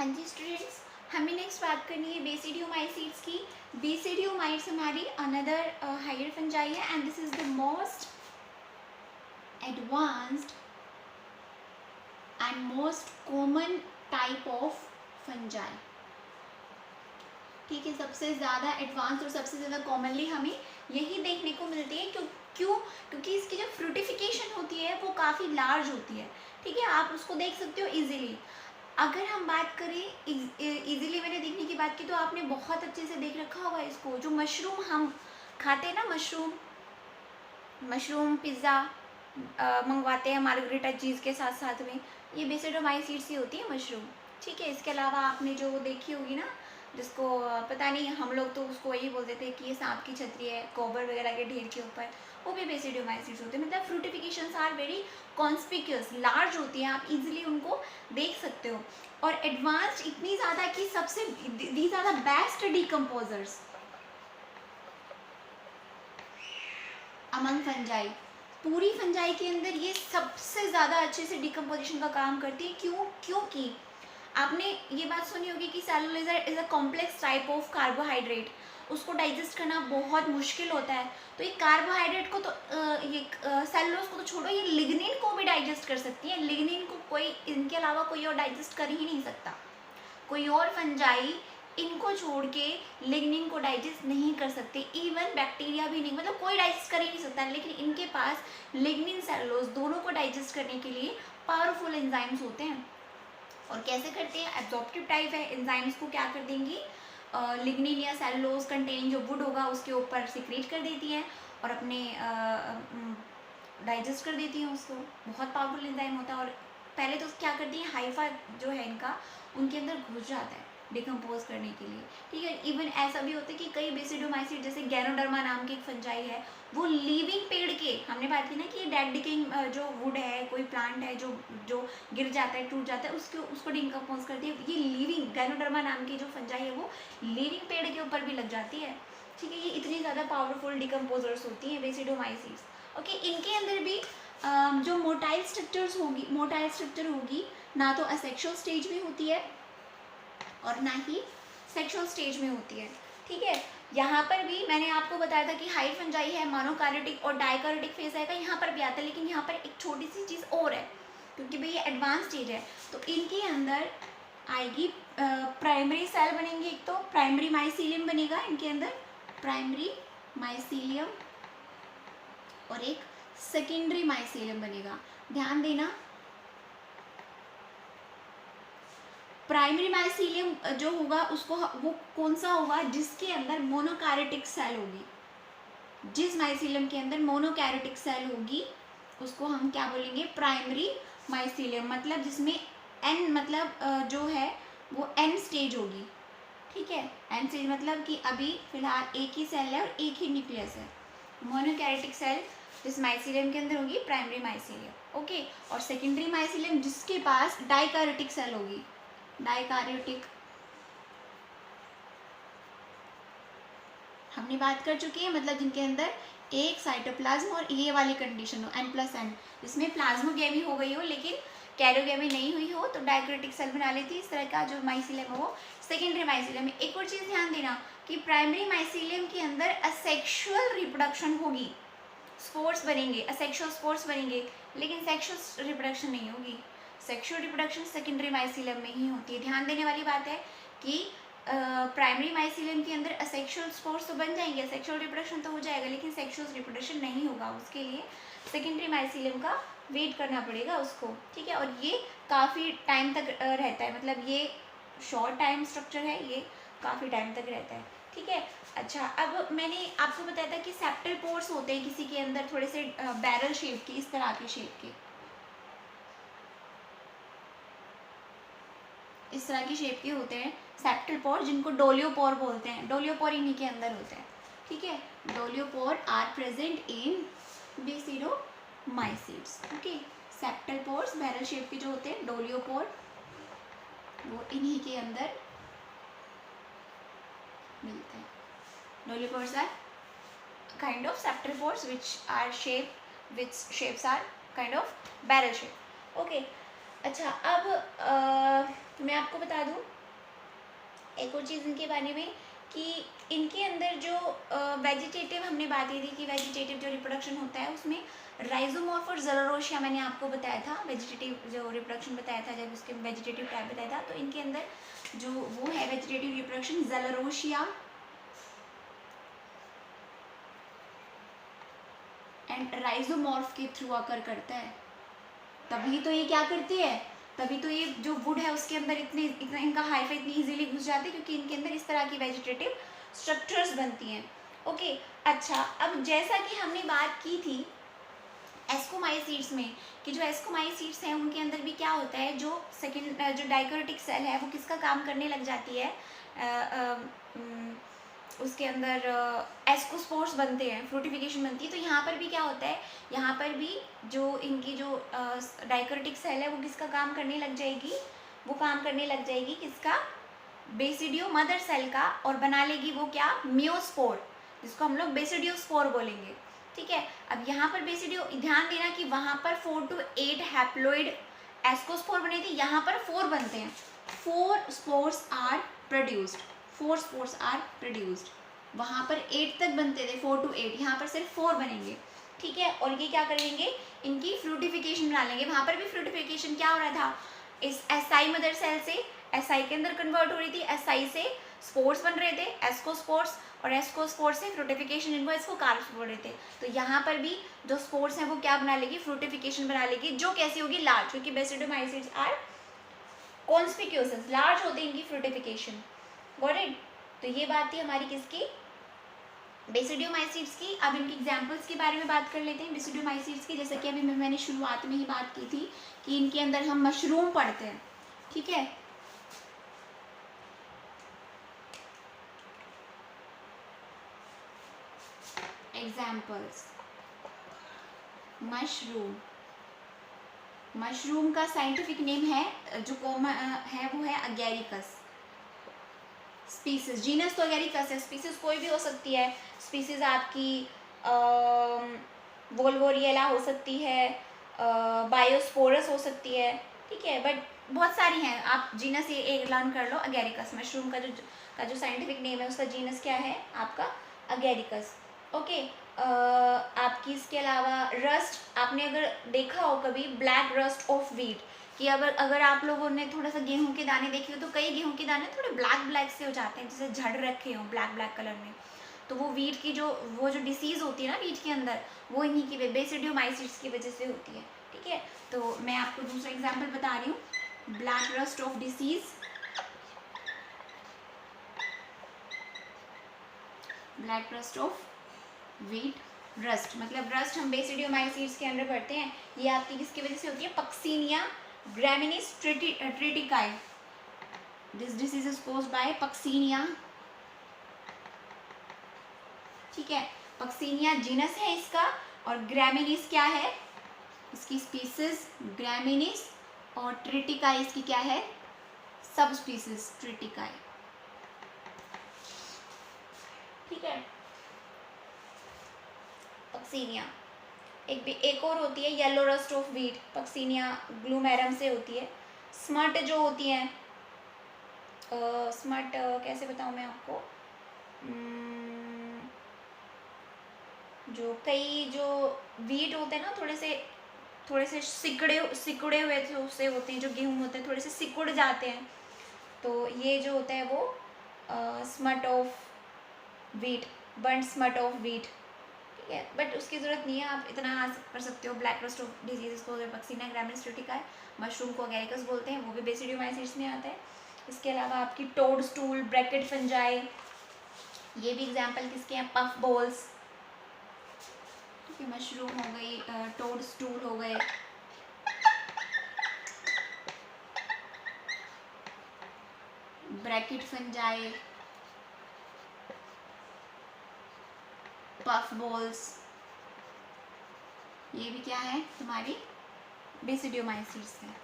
हाँ जी स्टूडेंट्स, हमें नेक्स्ट बात करनी है बेसिडियोमाइसीट्स की। बेसिडियोमाइट्स हमारी अनदर हायर फंजाई है and this is the most advanced and most common type of fungi. ठीक है, सबसे ज़्यादा एडवांस और सबसे ज़्यादा कॉमनली हमें यही देखने को मिलती है। क्योंकि इसकी जो फ्रूटिफिकेशन होती है वो काफ़ी लार्ज होती है। ठीक है, आप उसको देख सकते हो इजीली। अगर हम बात करें इजीली मैंने देखने की बात की तो आपने बहुत अच्छे से देख रखा होगा इसको। जो मशरूम हम खाते हैं ना, मशरूम पिज़्ज़ा मंगवाते हैं मार्गरेटा चीज़ के साथ साथ में, ये बेसिडोमाइसीट्स ही होती है मशरूम। ठीक है, इसके अलावा आपने जो देखी होगी ना, जिसको पता नहीं, हम लोग तो उसको यही बोलते थे कि ये सांप की छतरी है गोबर वगैरह के ढेर के ऊपर, वो भी बेसिडियोमाइसीट्स होते हैं। मतलब फ्रूटिफिकेशंस आर वेरी कॉन्स्पिक्यूअस, लार्ज होती हैं, आप इजीली उनको देख सकते हो। और एडवांस्ड इतनी ज़्यादा कि सबसे these are the best decomposers among fungi. पूरी फंजाई के अंदर ये सबसे ज़्यादा अच्छे से डिकम्पोजिशन का काम करती है। क्योंकि आपने ये बात सुनी होगी कि cellulose is a complex type of carbohydrate, उसको डाइजेस्ट करना बहुत मुश्किल होता है। तो ये कार्बोहाइड्रेट को तो ये सेलुलोज को तो छोड़ो, ये लिग्निन को भी डाइजेस्ट कर सकती है। लिग्निन को कोई, इनके अलावा कोई और डाइजेस्ट कर ही नहीं सकता। कोई और फंजाई इनको छोड़ के लिग्निन को डाइजेस्ट नहीं कर सकते, इवन बैक्टीरिया भी नहीं, मतलब कोई डाइजेस्ट कर ही नहीं सकता। लेकिन इनके पास लिग्निन सेलुलोज दोनों को डाइजेस्ट करने के लिए पावरफुल एंजाइम्स होते हैं। और कैसे करते हैं? एब्जॉर्प्टिव टाइप है, एंजाइम्स को क्या कर देंगी, लिग्निन या सेलुलोज कंटेन जो वुड होगा उसके ऊपर सिक्रेट कर देती है और अपने डाइजेस्ट कर देती हैं उसको। बहुत पावरफुल एंजाइम होता है। और पहले तो क्या करती है, हाइफा जो है इनका उनके अंदर घुस जाता है डिकम्पोज करने के लिए। ठीक है, इवन ऐसा भी होता है कि कई बेसिडोमाइसीट जैसे गैनोडर्मा नाम की एक फंजाई है, वो लिविंग पेड़ के, हमने बात की ना कि डेड डिकेइंग जो वुड है, कोई प्लांट है जो गिर जाता है, टूट जाता है, उसको डिकम्पोज करती है। ये लिविंग गैनोडर्मा नाम की जो फंजाई है वो लिविंग पेड़ के ऊपर भी लग जाती है। ठीक है, ये इतनी ज़्यादा पावरफुल डिकम्पोजर्स होती हैं बेसिडोमाइसीट्स। ओके, इनके अंदर भी जो मोटाइल स्ट्रक्चर होगी, ना तो असेक्सुअल स्टेज में होती है और ना ही सेक्सुअल स्टेज में होती है। ठीक है, यहाँ पर भी मैंने आपको बताया था कि हाई फंजाई है, मोनोकैरियोटिक और डाइकैरियोटिक फेज आएगा, यहाँ पर भी आता है। लेकिन यहाँ पर एक छोटी सी चीज़ और है, क्योंकि भाई ये एडवांस स्टेज है, तो इनके अंदर आएगी प्राइमरी सेल बनेंगे। एक तो प्राइमरी माइसीलियम बनेगा इनके अंदर, प्राइमरी माइसीलियम, और एक सेकेंडरी माइसीलियम बनेगा। ध्यान देना, प्राइमरी माइसीलियम जो होगा उसको, वो कौन सा होगा, जिसके अंदर मोनोकैरियोटिक सेल होगी। जिस माइसीलियम के अंदर मोनोकैरियोटिक सेल होगी उसको हम क्या बोलेंगे, प्राइमरी माइसीलियम। मतलब जिसमें एन, मतलब जो है वो एन स्टेज होगी। ठीक है, एन स्टेज मतलब कि अभी फिलहाल एक ही सेल है और एक ही न्यूक्लियस है। मोनोकैरियोटिक सेल जिस माइसीलियम के अंदर होगी, प्राइमरी माइसीलियम। ओके, और सेकेंडरी माइसीलियम जिसके पास डाइकैरियोटिक सेल होगी, डाइकैरियोटिक। हमने बात कर चुकी है, मतलब जिनके अंदर एक साइटोप्लाज्म और ये वाली कंडीशन हो, n+n, जिसमें प्लाज्मोगेमी हो गई हो लेकिन कैरियोगेमी नहीं हुई हो, तो डाइकैरियोटिक सेल बना लेती है। इस तरह का जो माइसीलियम है वो सेकेंडरी माइसीलियम है। एक और चीज़ ध्यान देना कि प्राइमरी माइसीलियम के अंदर असेक्सुअल रिप्रोडक्शन होगी, स्पोर्स बनेंगे, असेक्सुअल स्पोर्स बनेंगे, लेकिन सेक्सुअल रिप्रोडक्शन नहीं होगी। सेक्सुअल रिप्रोडक्शन सेकेंडरी माइसीलियम में ही होती है। ध्यान देने वाली बात है कि प्राइमरी माइसीलियम के अंदर असेक्सुअल स्पोर्स तो बन जाएंगे, सेक्सुअल रिप्रोडक्शन तो हो जाएगा, लेकिन सेक्सुअल रिप्रोडक्शन नहीं होगा। उसके लिए सेकेंडरी माइसीलियम का वेट करना पड़ेगा उसको। ठीक है, और ये काफ़ी टाइम तक रहता है, मतलब ये शॉर्ट टाइम स्ट्रक्चर है, ये काफ़ी टाइम तक रहता है। ठीक है, अच्छा, अब मैंने आपको बताया था कि सेप्टल पोर्स होते हैं किसी के अंदर, थोड़े से बैरल शेप के, इस तरह के शेप के, इस तरह की शेप के होते हैं सेप्टल पोर, जिनको डोलियोपोर बोलते हैं। डोलियोपोर इन्हीं के अंदर होते हैं। ठीक है, dolipore are present in basidiomycetes. Okay, septal pores barrel shape के जो होते हैं, डोलियोपोर, वो इन्हीं के अंदर मिलते हैं। डोलियोपोर्स are kind of septal pores which shapes are kind of barrel shape. Okay, अच्छा, अब मैं आपको बता दूं एक और चीज़ इनके बारे में कि इनके अंदर जो वेजिटेटिव हमने बात की थी कि वेजिटेटिव जो रिप्रोडक्शन होता है उसमें राइजोमॉर्फ और ज़ेलरोशिया मैंने आपको बताया था, वेजिटेटिव जो रिप्रोडक्शन बताया था जब उसके वेजिटेटिव टाइप बताया था, तो इनके अंदर जो वो है वेजिटेटिव रिप्रोडक्शन ज़ेलरोशिया एंड राइजोमॉर्फ के थ्रू आकर करता है। तभी तो ये क्या करती है, तभी तो ये जो वुड है उसके अंदर इतना इनका हाइफा इतनी इजीली घुस जाती है क्योंकि इनके अंदर इस तरह की वेजिटेटिव स्ट्रक्चर्स बनती हैं। ओके, अच्छा, अब जैसा कि हमने बात की थी एस्कोमाइसीड्स में कि जो एस्कोमाइसीड्स हैं उनके अंदर भी क्या होता है, जो सेकेंड जो डाइकोटिक सेल है वो किसका काम करने लग जाती है, उसके अंदर एस्कोस्पोर्स बनते हैं, फ्रूटिफिकेशन बनती है। तो यहाँ पर भी क्या होता है, यहाँ पर भी जो इनकी जो डाइकोटिक सेल है वो किसका काम करने लग जाएगी, वो काम करने लग जाएगी किसका, बेसिडियो मदर सेल का, और बना लेगी वो क्या, मियोस्पोर, जिसको हम लोग बेसिडियोस्पोर बोलेंगे। ठीक है, अब यहाँ पर बेसिडियो, ध्यान देना कि वहाँ पर 4 to 8 हैप्लॉइड एस्कोस्पोर बने थे, यहाँ पर 4 बनते हैं, 4 spores are produced, 4 spores are produced. वहाँ पर 8 तक बनते थे, 4 to 8, यहाँ पर सिर्फ 4 बनेंगे। ठीक है, और ये क्या करेंगे, इनकी फ्रूटिफिकेशन बना लेंगे। वहाँ पर भी फ्रूटिफिकेशन क्या हो रहा था, इस एसआई मदर सेल से एसआई के अंदर कन्वर्ट हो रही थी, एसआई से स्पोर्स बन रहे थे, एस्कोस्पोर्स, और एस्कोस्पोर्स से फ्रूटिफिकेशन इनको कार्ब्स बोल रहे थे। तो यहाँ पर भी जो स्पोर्स हैं वो क्या बना लेगी, फ्रूटिफिकेशन बना लेगी, जो कैसी होगी, लार्ज, क्योंकि बेसिडोमाइसिड्स आर कॉन्स्पिक्यूसस, लार्ज होती है इनकी फ्रूटिफिकेशन। Got it. तो ये बात थी हमारी किसकी, बेसिडियोमाइसिड्स की। अब इनकी एग्जांपल्स के बारे में बात कर लेते हैं बेसिडियोमाइसिड्स की। जैसे कि अभी मैंने शुरुआत में ही बात की थी कि इनके अंदर हम मशरूम पढ़ते हैं। ठीक है, एग्जाम्पल्स, मशरूम, मशरूम का साइंटिफिक नेम है जो कॉमन है वो है अगेरिकस। स्पीसीज, जीनस तो अगेरिकस है, स्पीसीज कोई भी हो सकती है। स्पीसीज आपकी वोल्वोरिएला हो सकती है, बायोस्पोरस हो सकती है। ठीक है, बट बहुत सारी हैं, आप जीनस ये एक लर्न कर लो, अगेरिकस। मशरूम का जो साइंटिफिक नेम है उसका जीनस क्या है आपका, अगेरिकस। ओके, आपकी इसके अलावा रस्ट, आपने अगर देखा हो कभी ब्लैक रस्ट ऑफ वीट, कि अगर आप लोगों ने थोड़ा सा गेहूं के दाने देखे हो तो कई गेहूं के दाने थोड़े ब्लैक ब्लैक से हो जाते हैं, जैसे झड़ रखे हो ब्लैक ब्लैक कलर में। तो वो वीट की वो जो डिसीज़ होती है ना वीट के अंदर, वो इन्हीं की बेसिडियोमाइसिड्स की वजह से होती है। ठीक है, तो मैं आपको दूसरा एग्जाम्पल बता रही हूँ, black rust of disease, black rust of wheat, rust मतलब रस्ट हम बेसिडियोमाइसिड्स के अंदर पढ़ते हैं। ये आपकी किसकी वजह से होती है, Puccinia graminis tritici. This disease is caused by Puccinia. ठीक है, पक्सीनिया जीनस है इसका, और ग्रामिनीज क्या है इसकी स्पीसीज, ग्रामिनीज, और ट्रिटिकाई इसकी क्या है, सब स्पीसीज ट्रिटिकाई। ठीक है, पक्सीनिया। एक और होती है yellow rust of wheat, Puccinia glumarum से होती है। स्मट जो होती है, स्मट कैसे बताऊं मैं आपको, जो कई जो वीट होते हैं ना थोड़े से सिकुड़े हुए थे उससे होते हैं, जो गेहूं होते हैं थोड़े से सिकुड़ जाते हैं, तो ये जो होता है वो smut of wheat, burn smut of wheat. ठीक है, बट उसकी ज़रूरत नहीं है, आप इतना याद कर सकते हो। ब्लैक रस्ट ऑफ डिजीज़ को पक्सीना ग्रामिनीज ट्रिटिकाई, मशरूम को अगेरिकस बोलते हैं, वो भी बेसिडियोमाइसिड्स में आता है। इसके अलावा आपकी टोड स्टूल, ब्रैकेट फंजाई, ये भी एग्जाम्पल किसके हैं, पफ बॉल्स। ठीक है, मशरूम हो गई, टोड स्टूल हो गए, ब्रैकेट फंजाई, पफ बॉल्स, ये भी क्या है तुम्हारी बेसिडियोमाइसिड्स है।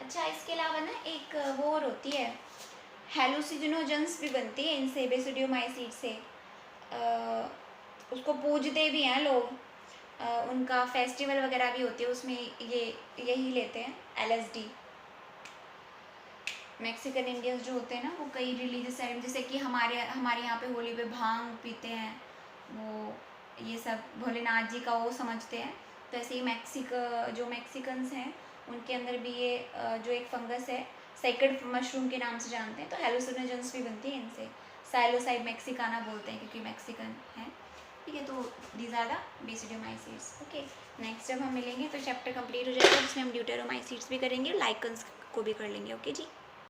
अच्छा, इसके अलावा ना एक वो और होती है, हेलुसिनोजेंस भी बनती है इनसे, बेसिडियोमाइसिड से। उसको पूजते भी हैं लोग, उनका फेस्टिवल वगैरह भी होते हैं, उसमें ये यही लेते हैं LSD। मैक्सिकन इंडियंस जो होते हैं ना, वो कई रिलीजियस सेरेमनी, जैसे कि हमारे हमारे यहाँ पे होली पे भांग पीते हैं, वो ये सब भोलेनाथ जी का वो समझते हैं। तो ऐसे ही जो मैक्सिकन्स हैं उनके अंदर भी ये जो एक फंगस है, सेक्रेड मशरूम के नाम से जानते हैं, तो हेलुसिनोजेंस भी बनती है इनसे। साइलोसाइड मैक्सिकाना बोलते हैं क्योंकि मैक्सिकन है, ठीक है। तो these are the basidiomycetes. Okay, next जब हम मिलेंगे तो चैप्टर कंप्लीट हो जाएगा, जिसमें हम ड्यूटेरोमाइसीड्स भी करेंगे, लाइकन्स को भी कर लेंगे। ओके जी।